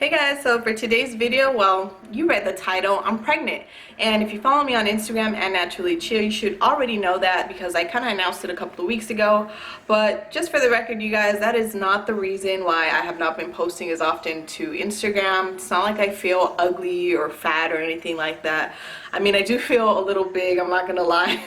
Hey guys, so for today's video, well, you read the title, I'm pregnant. And if you follow me on Instagram and Naturally Chill, you should already know that because I kind of announced it a couple of weeks ago. But just for the record, you guys, that is not the reason why I have not been posting as often to Instagram. It's not like I feel ugly or fat or anything like that. I mean, I do feel a little big, I'm not gonna lie.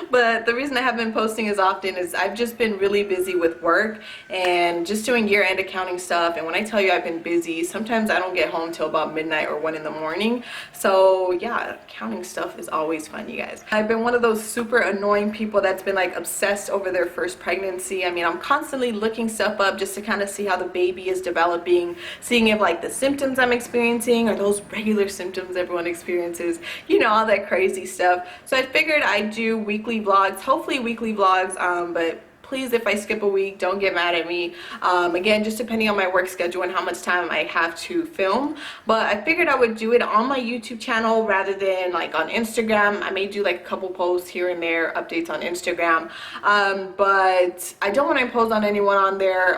But the reason I haven't been posting as often is I've just been really busy with work and just doing year-end accounting stuff. And when I tell you I've been busy, sometimes I don't get home till about midnight or 1 in the morning. So yeah, accounting stuff is always fun, you guys. I've been one of those super annoying people that's been like obsessed over their first pregnancy. I mean, I'm constantly looking stuff up just to kind of see how the baby is developing, seeing if like the symptoms I'm experiencing are those regular symptoms everyone experiences, you know, all that crazy stuff. So I figured I'd do weekly vlogs, hopefully weekly vlogs, but please, if I skip a week, don't get mad at me. Again, just depending on my work schedule and how much time I have to film. But I figured I would do it on my YouTube channel rather than like on Instagram. I may do like a couple posts here and there, updates on Instagram. But I don't want to impose on anyone on there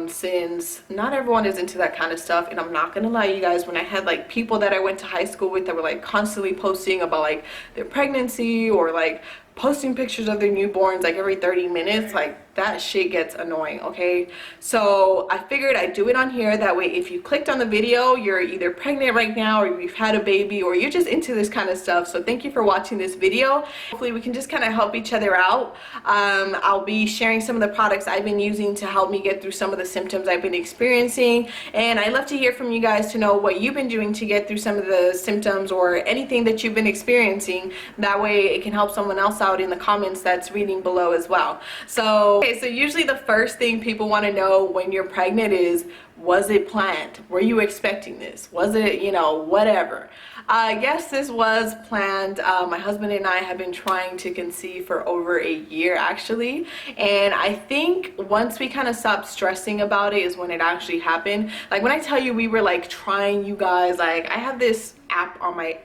since not everyone is into that kind of stuff. And I'm not gonna lie, you guys, when I had like people that I went to high school with that were like constantly posting about like their pregnancy or like posting pictures of their newborns like every 30 minutes, like that shit gets annoying, okay? So I figured I'd do it on here. That way if you clicked on the video, you're either pregnant right now or you've had a baby or you're just into this kind of stuff. So thank you for watching this video. Hopefully we can just kind of help each other out. I'll be sharing some of the products I've been using to help me get through some of the symptoms I've been experiencing. And I'd love to hear from you guys to know what you've been doing to get through some of the symptoms or anything that you've been experiencing. That way it can help someone else out in the comments that's reading below as well. So okay, so usually the first thing people want to know when you're pregnant is, was it planned? Were you expecting this? Was it, you know, whatever? Yes, this was planned. My husband and I have been trying to conceive for over a year actually, and I think once we kind of stopped stressing about it is when it actually happened. Like when I tell you we were like trying, you guys, like I have this app on my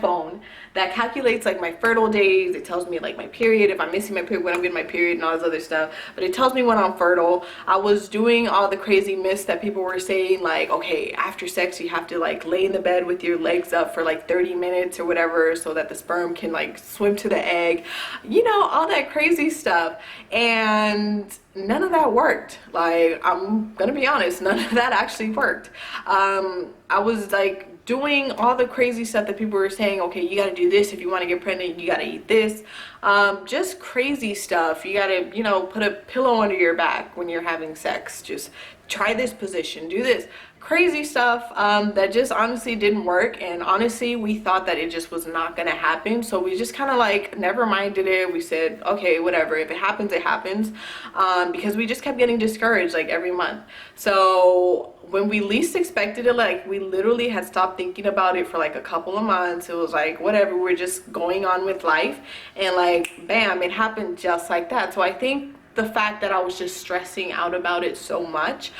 phone that calculates like my fertile days. It tells me like my period, if I'm missing my period, when I'm getting my period and all this other stuff, but it tells me when I'm fertile. I was doing all the crazy myths that people were saying, like, okay, after sex you have to like lay in the bed with your legs up for like 30 minutes or whatever so that the sperm can like swim to the egg, you know, all that crazy stuff. And none of that worked. Like, I'm gonna be honest, none of that actually worked. I was like doing all the crazy stuff that people were saying, okay, you got to do this if you want to get pregnant, you got to eat this, just crazy stuff. You got to, you know, put a pillow under your back when you're having sex, just try this position, do this crazy stuff that just honestly didn't work. And honestly, we thought that it just was not gonna happen, so we just kind of like never minded it. We said, okay, whatever, if it happens it happens, because we just kept getting discouraged like every month. So when we least expected it, like we literally had stopped thinking about it for like a couple of months. It was like whatever, we're just going on with life, and like bam, it happened just like that. So I think the fact that I was just stressing out about it so much,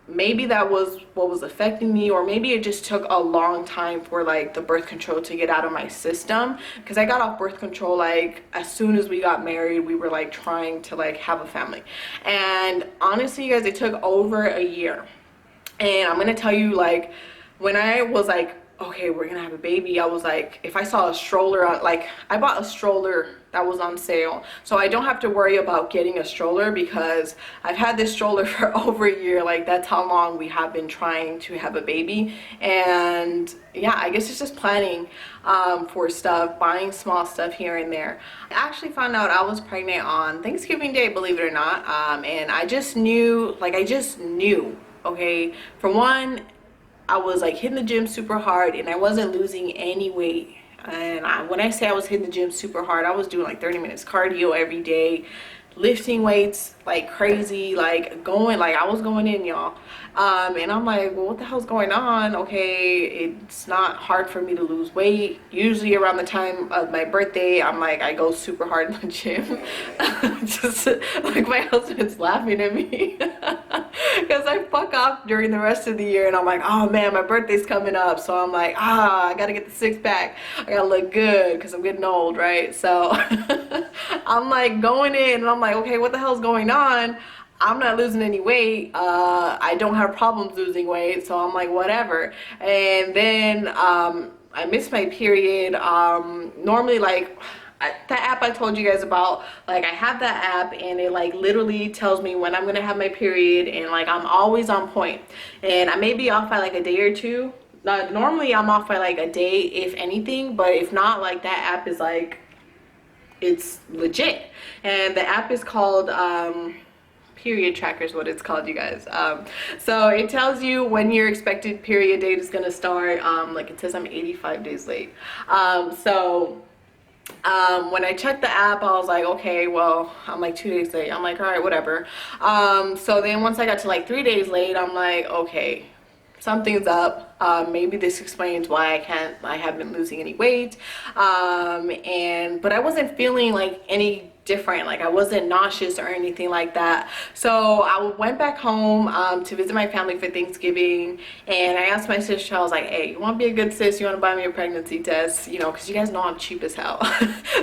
maybe that was what was affecting me, or maybe it just took a long time for like the birth control to get out of my system, because I got off birth control like as soon as we got married. We were like trying to like have a family, and honestly you guys, it took over a year. And I'm gonna tell you, like when I was like, okay, we're gonna have a baby, I was like, if I saw a stroller on, like I bought a stroller that was on sale, so I don't have to worry about getting a stroller because I've had this stroller for over a year. Like that's how long we have been trying to have a baby. And yeah, I guess it's just planning for stuff, buying small stuff here and there. I actually found out I was pregnant on Thanksgiving Day, believe it or not, and I just knew, like I just knew, okay. For one, I was like hitting the gym super hard and I wasn't losing any weight. And when I say I was hitting the gym super hard, I was doing like 30 minutes cardio every day, lifting weights like crazy, like going, like I was going in, y'all. And I'm like, well, what the hell's going on? Okay, it's not hard for me to lose weight. Usually around the time of my birthday, I'm like, I go super hard in the gym. Just like my husband's laughing at me because I fuck off during the rest of the year, and I'm like, oh man, my birthday's coming up, so I'm like, I gotta get the six pack, I gotta look good because I'm getting old, right? So I'm like going in and I'm like, okay, what the hell's going on? I'm not losing any weight. I don't have problems losing weight, so I'm like, whatever. And then I missed my period. Normally, like, that app I told you guys about, like, I have that app and it like literally tells me when I'm gonna have my period, and like I'm always on point. And I may be off by like a day or two. Normally I'm off by like a day if anything, but if not, like, that app is like, it's legit. And the app is called period tracker is what it's called, you guys. So it tells you when your expected period date is gonna start. Like, it says I'm 85 days late. When I checked the app, I was like, okay, well, I'm like 2 days late. I'm like, all right, whatever. So then once I got to like 3 days late, I'm like, okay, something's up. Maybe this explains why I haven't been losing any weight. But I wasn't feeling like any different, like I wasn't nauseous or anything like that. So I went back home to visit my family for Thanksgiving, and I asked my sister, I was like, hey, you want to be a good sis, you want to buy me a pregnancy test, you know, because you guys know I'm cheap as hell.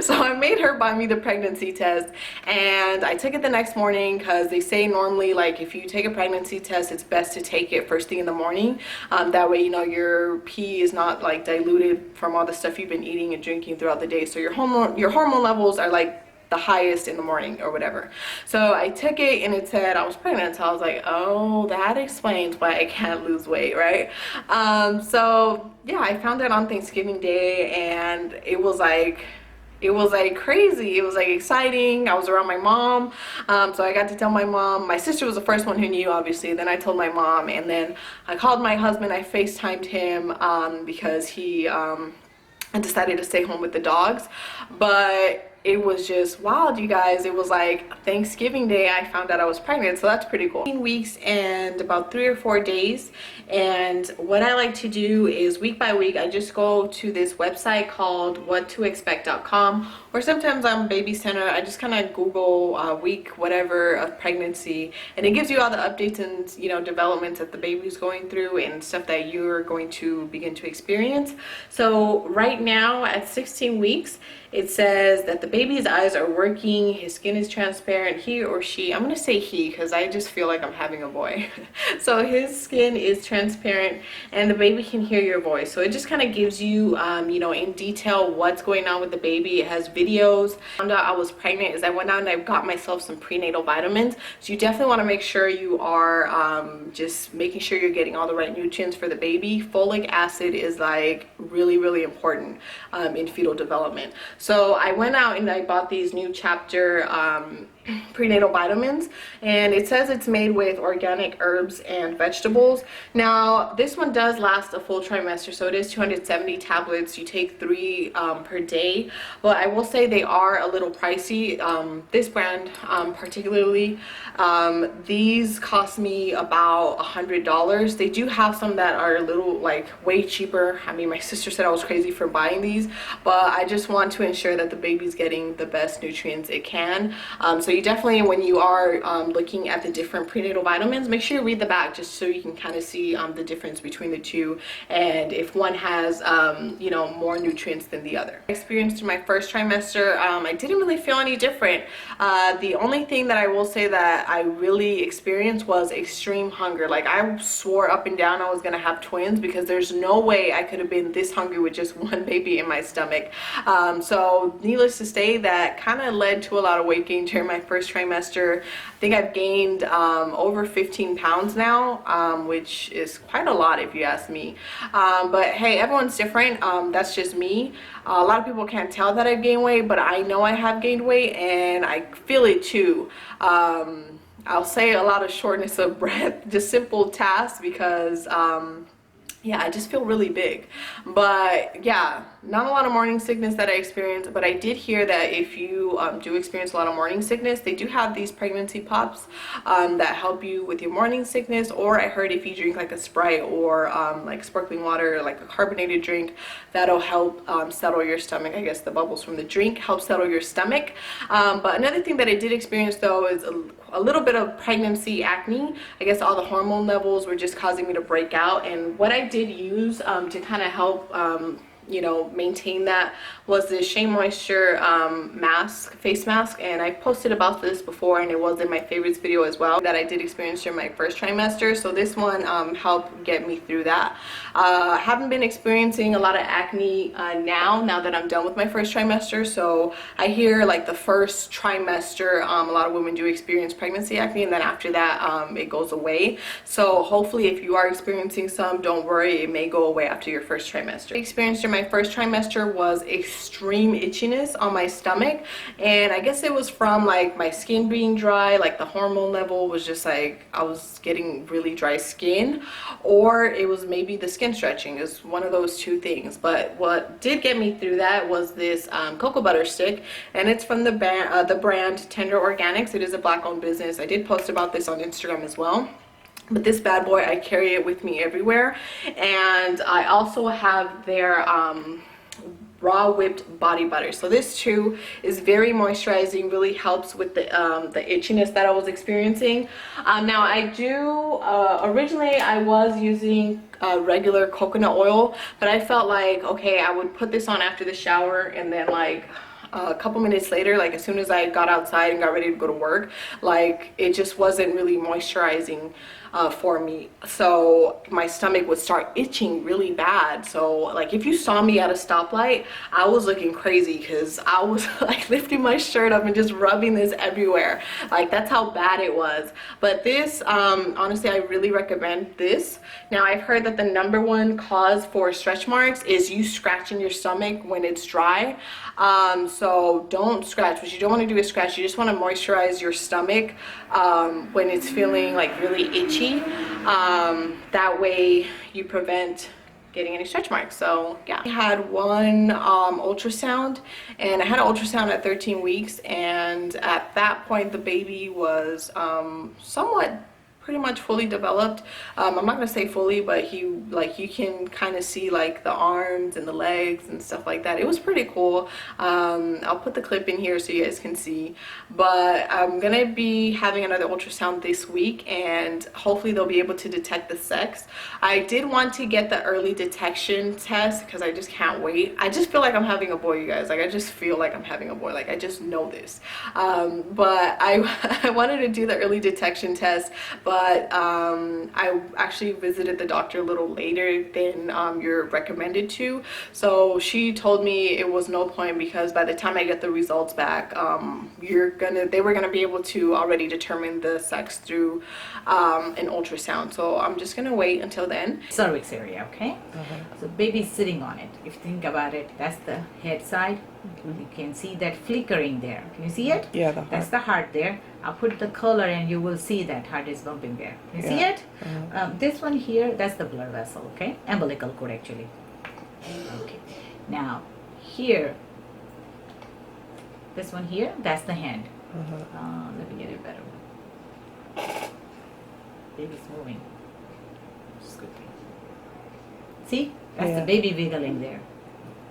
So I made her buy me the pregnancy test, and I took it the next morning, because they say normally, like, if you take a pregnancy test, it's best to take it first thing in the morning. That way, you know, your pee is not like diluted from all the stuff you've been eating and drinking throughout the day, so your hormone levels are like the highest in the morning or whatever. So I took it and it said I was pregnant, so I was like, oh, that explains why I can't lose weight, right? So yeah, I found it on Thanksgiving Day, and it was like crazy. It was like exciting. I was around my mom, so I got to tell my mom. My sister was the first one who knew, obviously. Then I told my mom, and then I called my husband. I FaceTimed him because he decided to stay home with the dogs. But it was just wild, you guys. It was like Thanksgiving Day I found out I was pregnant, so that's pretty cool. 18 weeks and about 3 or 4 days. And what I like to do is week by week I just go to this website called whattoexpect.com, or sometimes on Baby Center I just kind of Google week whatever of pregnancy, and it gives you all the updates and, you know, developments that the baby's going through and stuff that you're going to begin to experience. So right now at 16 weeks, it says that the baby's eyes are working, his skin is transparent, he or she, I'm gonna say he because I just feel like I'm having a boy. So his skin is transparent and the baby can hear your voice. So it just kind of gives you, you know, in detail what's going on with the baby. It has videos. Found out I was pregnant is I went out and I got myself some prenatal vitamins. So you definitely want to make sure you are just making sure you're getting all the right nutrients for the baby. Folic acid is like really important in fetal development. So I went out and I bought these new chapter prenatal vitamins, and it says it's made with organic herbs and vegetables. Now this one does last a full trimester, so it is 270 tablets. You take 3 per day, but I will say they are a little pricey. This brand particularly, these cost me about $100. They do have some that are a little like way cheaper. I mean, my sister said I was crazy for buying these, but I just want to ensure that the baby's getting the best nutrients it can. So you definitely, when you are looking at the different prenatal vitamins, make sure you read the back just so you can kind of see the difference between the two, and if one has you know, more nutrients than the other. I experienced in my first trimester, I didn't really feel any different. The only thing that I will say that I really experienced was extreme hunger. Like, I swore up and down I was gonna have twins because there's no way I could have been this hungry with just one baby in my stomach. So needless to say, that kind of led to a lot of weight gain during my first trimester. I think I've gained over 15 pounds now, which is quite a lot if you ask me. But hey, everyone's different. That's just me. A lot of people can't tell that I've gained weight, but I know I have gained weight and I feel it too. I'll say a lot of shortness of breath, just simple tasks, because yeah, I just feel really big. But yeah, not a lot of morning sickness that I experienced, but I did hear that if you do experience a lot of morning sickness, they do have these pregnancy pops that help you with your morning sickness. Or I heard if you drink like a Sprite or like sparkling water, like a carbonated drink, that'll help settle your stomach. I guess the bubbles from the drink help settle your stomach. But another thing that I did experience though is a little bit of pregnancy acne. I guess all the hormone levels were just causing me to break out, and what I did use to kind of help you know, maintain that was this Shea Moisture face mask, and I posted about this before, and it was in my favorites video as well, that I did experience during my first trimester. So this one helped get me through that. I haven't been experiencing a lot of acne now that I'm done with my first trimester. So I hear like the first trimester a lot of women do experience pregnancy acne, and then after that it goes away. So hopefully if you are experiencing some, don't worry, it may go away after your first trimester. The experience during my first trimester was extreme itchiness on my stomach, and I guess it was from like my skin being dry, like the hormone level was just like I was getting really dry skin, or it was maybe the skin stretching. Is one of those two things. But what did get me through that was this cocoa butter stick, and it's from the brand Tender Organics. It is a black owned business. I did post about this on Instagram as well. But this bad boy, I carry it with me everywhere. And I also have their raw whipped body butter. So this too is very moisturizing, really helps with the itchiness that I was experiencing. Now I do, originally I was using regular coconut oil, but I felt like, okay, I would put this on after the shower, and then like a couple minutes later, like as soon as I got outside and got ready to go to work, like it just wasn't really moisturizing for me. So my stomach would start itching really bad. So like if you saw me at a stoplight, I was looking crazy because I was like lifting my shirt up and just rubbing this everywhere. Like that's how bad it was. But this honestly, I really recommend this. Now I've heard that the #1 cause for stretch marks is you scratching your stomach when it's dry. So don't scratch. What you don't want to do is scratch. You just want to moisturize your stomach when it's feeling like really itchy. That way you prevent getting any stretch marks. So yeah, I had one ultrasound, and I had an ultrasound at 13 weeks, and at that point the baby was somewhat pretty much fully developed. I'm not gonna say fully, but he, like, you can kind of see like the arms and the legs and stuff like that. It was pretty cool. I'll put the clip in here so you guys can see, but I'm gonna be having another ultrasound this week, and hopefully they'll be able to detect the sex. I did want to get the early detection test because I just can't wait. I just feel like I'm having a boy, you guys. Like I just feel like I'm having a boy. Like I just know this. But I wanted to do the early detection test, but I actually visited the doctor a little later than you're recommended to. So she told me it was no point because by the time I get the results back, they were gonna be able to already determine the sex through an ultrasound. So I'm just gonna wait until then. Cervix area, okay? So baby's sitting on it. If you think about it, that's the head side. You can see that flickering there. Can you see it? Yeah, the heart. That's the heart there. I'll put the color and you will see that heart is bumping there. You see it? This one here, that's the blood vessel, okay? Umbilical cord actually. Okay. Now, here, this one here, that's the hand. Let me get a better one. Baby's moving. Just quickly. See? That's the baby wiggling there.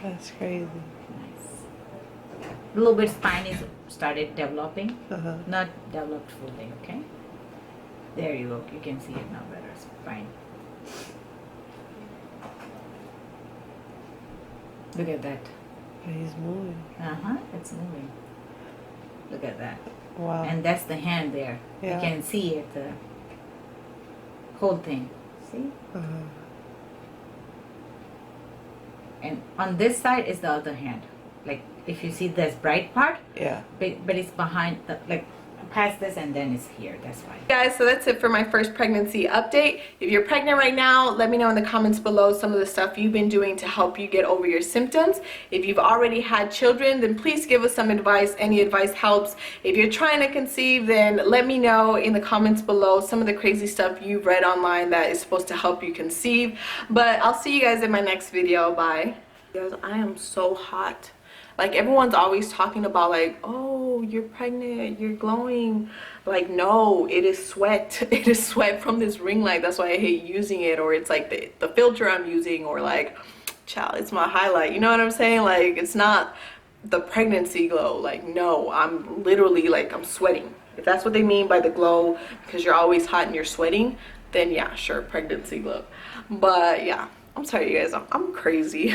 That's crazy. A little bit spine is started developing, not developed fully, okay? There you go, you can see it now better, spine. Look at that. He's moving. It's moving. Look at that. Wow. And that's the hand there. Yeah. You can see it, the whole thing, see? And on this side is the other hand. Like if you see this bright part, but it's behind the, like past this, and then it's here. That's why. Guys, so that's it for my first pregnancy update. If you're pregnant right now, let me know in the comments below some of the stuff you've been doing to help you get over your symptoms. If you've already had children, then please give us some advice. Any advice helps. If you're trying to conceive, then let me know in the comments below some of the crazy stuff you've read online that is supposed to help you conceive. But I'll see you guys in my next video. Bye. Guys, I am so hot. Like everyone's always talking about like, oh, you're pregnant, you're glowing. Like no, it is sweat. It is sweat from this ring light. That's why I hate using it. Or it's like the filter I'm using, or like, child, it's my highlight. You know what I'm saying? Like it's not the pregnancy glow. Like no, I'm literally like, I'm sweating. If that's what they mean by the glow, because you're always hot and you're sweating, then yeah, sure, pregnancy glow. But yeah, I'm sorry you guys, I'm crazy.